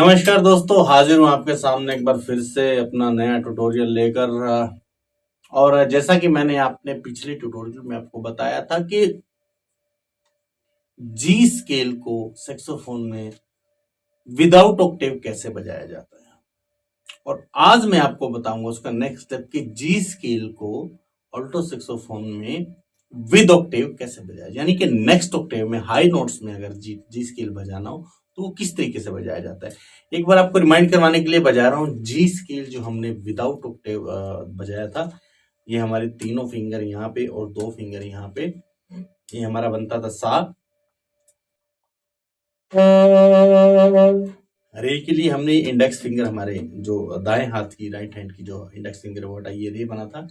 नमस्कार दोस्तों, हाजिर हूँ आपके सामने एक बार फिर से अपना नया ट्यूटोरियल लेकर। और जैसा कि मैंने आपने पिछले ट्यूटोरियल में आपको बताया था कि जी स्केल को सैक्सोफोन में विदाउट ऑक्टेव कैसे बजाया जाता है, और आज मैं आपको बताऊंगा उसका नेक्स्ट स्टेप कि जी स्केल को ऑल्टो सैक्सोफोन में विद ऑक्टेव कैसे बजाया, यानी कि नेक्स्ट ऑक्टेव में हाई नोट्स में अगर जी स्केल बजाना हो तो वो किस तरीके से बजाया जाता है। एक बार आपको रिमाइंड करवाने के लिए बजा रहा हूँ। जी स्केल जो हमने विदाउट ऑक्टेव बजाया था, ये हमारे तीनों फिंगर यहाँ पे और दो फिंगर यहाँ पे, ये हमारा बनता था सा। रे के लिए हमने इंडेक्स फिंगर, हमारे जो दाएं हाथ की राइट हैंड की जो इंडेक्स फिंगर वो हटा, ये रे बना था।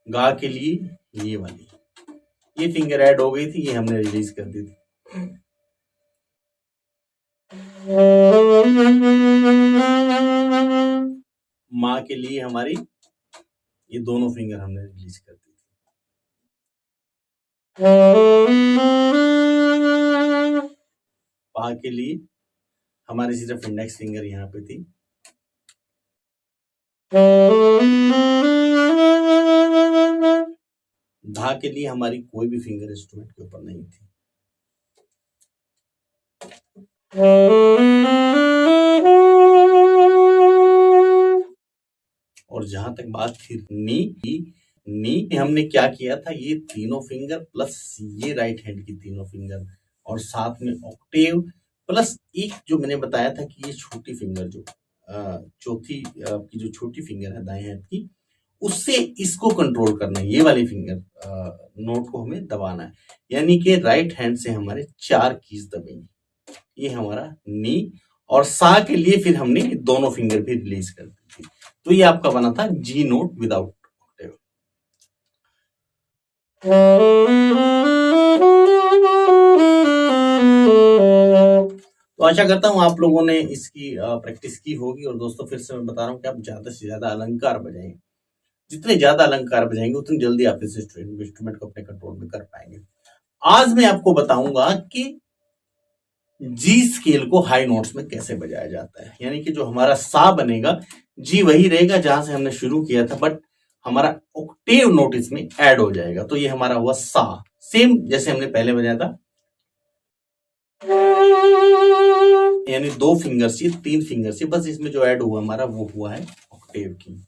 गा के लिए ये वाली, ये फिंगर ऐड हो गई थी, ये हमने रिलीज कर दी थी। माँ के लिए हमारी ये दोनों फिंगर हमने रिलीज कर दी थी। पा के लिए हमारी सिर्फ इंडेक्स फिंगर यहाँ पे थी। धा के लिए हमारी कोई भी फिंगर इंस्ट्रूमेंट के ऊपर नहीं थी। और जहां तक बात थी नी की, नी हमने क्या किया था, ये तीनों फिंगर प्लस ये राइट हैंड की तीनों फिंगर और साथ में ऑक्टेव प्लस एक जो मैंने बताया था कि ये छोटी फिंगर जो चौथी की जो छोटी फिंगर है दाएं हाथ की, उससे इसको कंट्रोल करना है। ये वाली फिंगर नोट को हमें दबाना है, यानी कि राइट हैंड से हमारे 4 कीज दबेंगे। ये हमारा नी और सा के लिए फिर हमने दोनों फिंगर भी रिलीज कर दी थी। तो ये आपका बना था जी नोट विदाउट ऑक्टेव। तो आशा करता हूं आप लोगों ने इसकी प्रैक्टिस की होगी। और दोस्तों फिर से मैं बता रहा हूं कि आप ज्यादा से ज्यादा अलंकार बजाएं। जितने ज्यादा अलंकार बजाएंगे उतनी जल्दी आप इस इंस्ट्रूमेंट को अपने कंट्रोल में कर पाएंगे। आज मैं आपको बताऊंगा कि जी स्केल को हाई नोट्स में कैसे बजाया जाता है, यानी कि जो हमारा सा बनेगा, जी वही रहेगा जहां से हमने शुरू किया था, बट हमारा ऑक्टेव नोट इसमें ऐड हो जाएगा। तो ये हमारा हुआ सा, सेम जैसे हमने पहले बजाया था, यानी 2 फिंगर से 3 फिंगर से, बस इसमें जो ऐड हुआ हमारा वो हुआ है ऑक्टेव की।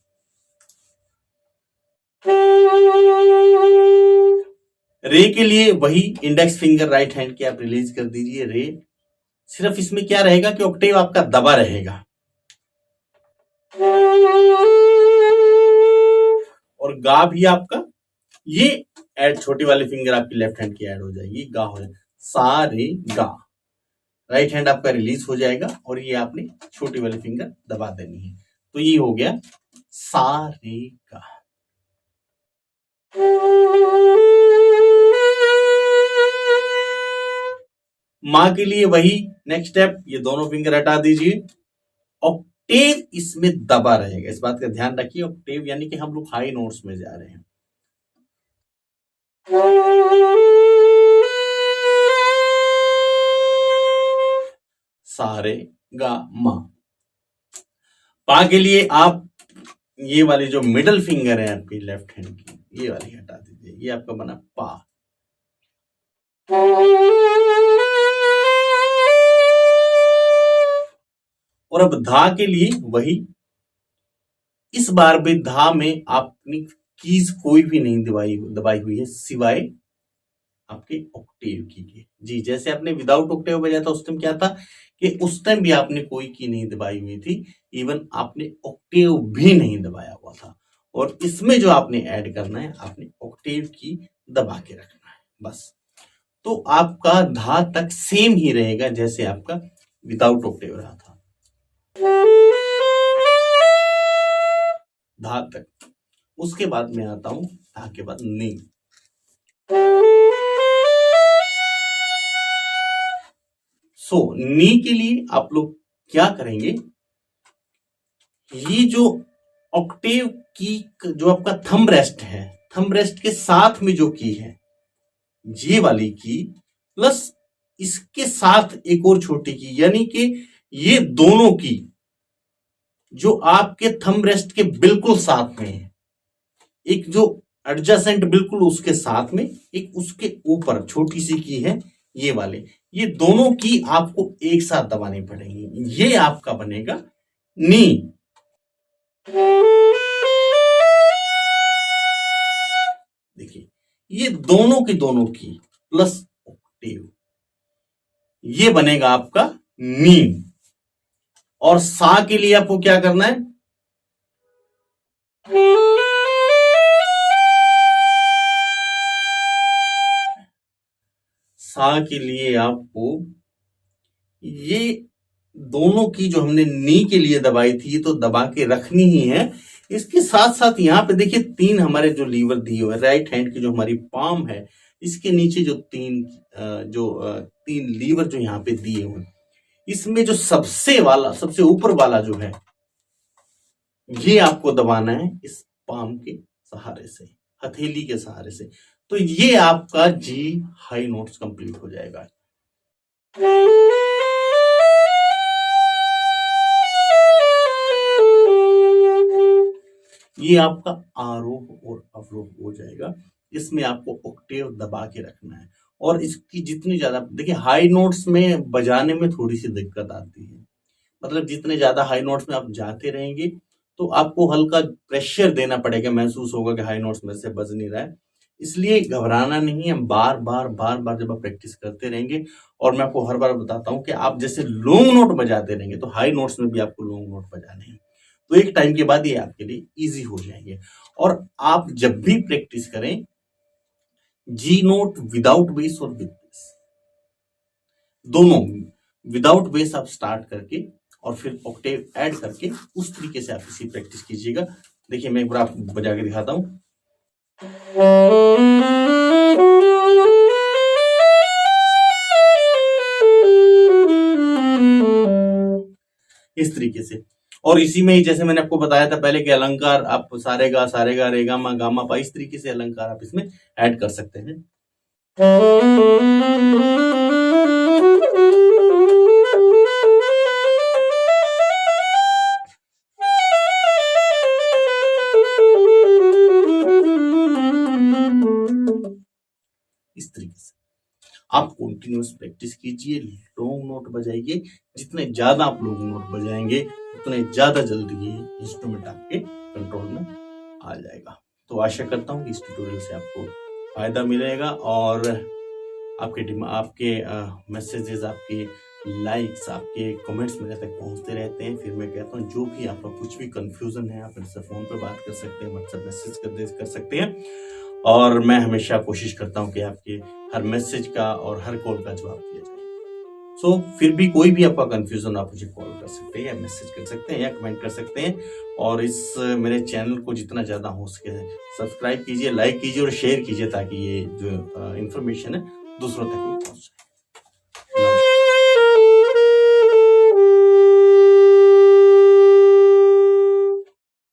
रे के लिए वही इंडेक्स फिंगर राइट हैंड की आप रिलीज कर दीजिए रे। सिर्फ इसमें क्या रहेगा कि ऑक्टेव आपका दबा रहेगा, और गा भी आपका ये ऐड, छोटी वाली फिंगर आपकी लेफ्ट हैंड की ऐड हो जाएगी, गा हो जाएगा सा रे गा। राइट हैंड आपका रिलीज हो जाएगा और ये आपने छोटी वाली फिंगर दबा देनी है। तो ये हो गया सा रे गा। माँ के लिए वही नेक्स्ट स्टेप, ये दोनों फिंगर हटा दीजिए, ऑक्टेव इसमें दबा रहेगा, इस बात का ध्यान रखिए। ऑक्टेव यानी कि हम लोग हाई नोट्स में जा रहे हैं। सारे गा मा। पा के लिए आप ये वाली जो मिडल फिंगर है आपकी लेफ्ट हैंड की, ये वाली हटा दीजिए, ये आपका बना पा। और अब धा के लिए वही, इस बार भी धा में आपने कीज कोई भी नहीं दबाई हुई है सिवाय आपके ऑक्टेव की। जी जैसे आपने विदाउट ऑक्टेव बजाया था उस टाइम क्या था कि उस टाइम भी आपने कोई की नहीं दबाई हुई थी, इवन आपने ऑक्टेव भी नहीं दबाया हुआ था। और इसमें जो आपने ऐड करना है, आपने ऑक्टेव की दबा के रखना है बस। तो आपका धा तक सेम ही रहेगा जैसे आपका विदाउट ऑक्टेव रहा था, धा तक। उसके बाद मैं आता हूं धा के बाद नी। नी के लिए आप लोग क्या करेंगे, ये जो ऑक्टेव की जो आपका थंब रेस्ट है, थंब रेस्ट के साथ में जो की है ये वाली की प्लस इसके साथ एक और छोटी की, यानी कि ये दोनों की जो आपके थंब रेस्ट के बिल्कुल साथ में है, एक जो एडजेसेंट बिल्कुल उसके साथ में, एक उसके ऊपर छोटी सी की है, ये वाले, ये दोनों की आपको एक साथ दबानी पड़ेगी। ये आपका बनेगा नी। देखिए, ये दोनों की प्लस ऑक्टेव, ये बनेगा आपका नी। और सा के लिए आपको क्या करना है, सा के लिए आपको ये दोनों की जो हमने नी के लिए दबाई थी, ये तो दबा के रखनी ही है। इसके साथ साथ यहां पे देखिए तीन हमारे जो लीवर दिए हुए, राइट हैंड की जो हमारी पाम है, इसके नीचे जो तीन लीवर जो यहाँ पे दिए हुए, इसमें जो सबसे ऊपर वाला जो है, ये आपको दबाना है इस पाम के सहारे से, हथेली के सहारे से। तो ये आपका जी हाई नोट्स कंप्लीट हो जाएगा। ये आपका आरोह और अवरोह हो जाएगा। इसमें आपको ऑक्टेव दबा के रखना है। और इसकी जितनी ज्यादा, देखिए हाई नोट्स में बजाने में थोड़ी सी दिक्कत आती है, मतलब जितने ज्यादा हाई नोट्स में आप जाते रहेंगे तो आपको हल्का प्रेशर देना पड़ेगा, महसूस होगा कि हाई नोट्स में से बज नहीं रहा है। इसलिए घबराना नहीं है, बार बार जब आप प्रैक्टिस करते रहेंगे, और मैं आपको हर बार बताता हूं कि आप जैसे लॉन्ग नोट बजाते रहेंगे तो हाई नोट्स में भी आपको लॉन्ग नोट बजाने हैं, तो एक टाइम के बाद ये आपके लिए इजी हो जाएंगे। और आप जब भी प्रैक्टिस करें, जी नोट विदाउट बेस और विद बेस, दोनों विदाउट बेस आप स्टार्ट करके और फिर ऑक्टेव ऐड करके उस तरीके से आप इसी प्रैक्टिस कीजिएगा। देखिए मैं एक बार आपको बजा के दिखाता हूं। इस तरीके से। और इसी में ही जैसे मैंने आपको बताया था पहले कि अलंकार आप सारेगा रेगामा गामा पा, इस तरीके से अलंकार आप इसमें ऐड कर सकते हैं। इस तरीके से आप कंटिन्यूअस प्रैक्टिस कीजिए, लॉन्ग नोट बजाइए। जितने ज्यादा आप लॉन्ग नोट बजाएंगे उतने ज्यादा जल्दी ये इंस्ट्रूमेंट आपके कंट्रोल में आ जाएगा। तो आशा करता हूँ कि इस ट्यूटोरियल से आपको फायदा मिलेगा और आपके मैसेजेस, आपके लाइक्स, आपके कमेंट्स मेरे तक पहुंचते रहते हैं। फिर मैं कहता हूँ जो भी आपका कुछ भी कंफ्यूजन है आप इनसे फोन पे बात कर सकते हैं, व्हाट्सएप मैसेज कर सकते हैं। और मैं हमेशा कोशिश करता हूँ कि आपके हर मैसेज का और हर कॉल का जवाब दिया जाए। सो फिर भी कोई भी आपका कंफ्यूजन, आप मुझे कॉल कर सकते हैं या मैसेज कर सकते हैं या कमेंट कर सकते हैं। और इस मेरे चैनल को जितना ज्यादा हो सके सब्सक्राइब कीजिए, लाइक कीजिए और शेयर कीजिए, ताकि ये जो इंफॉर्मेशन है दूसरों तक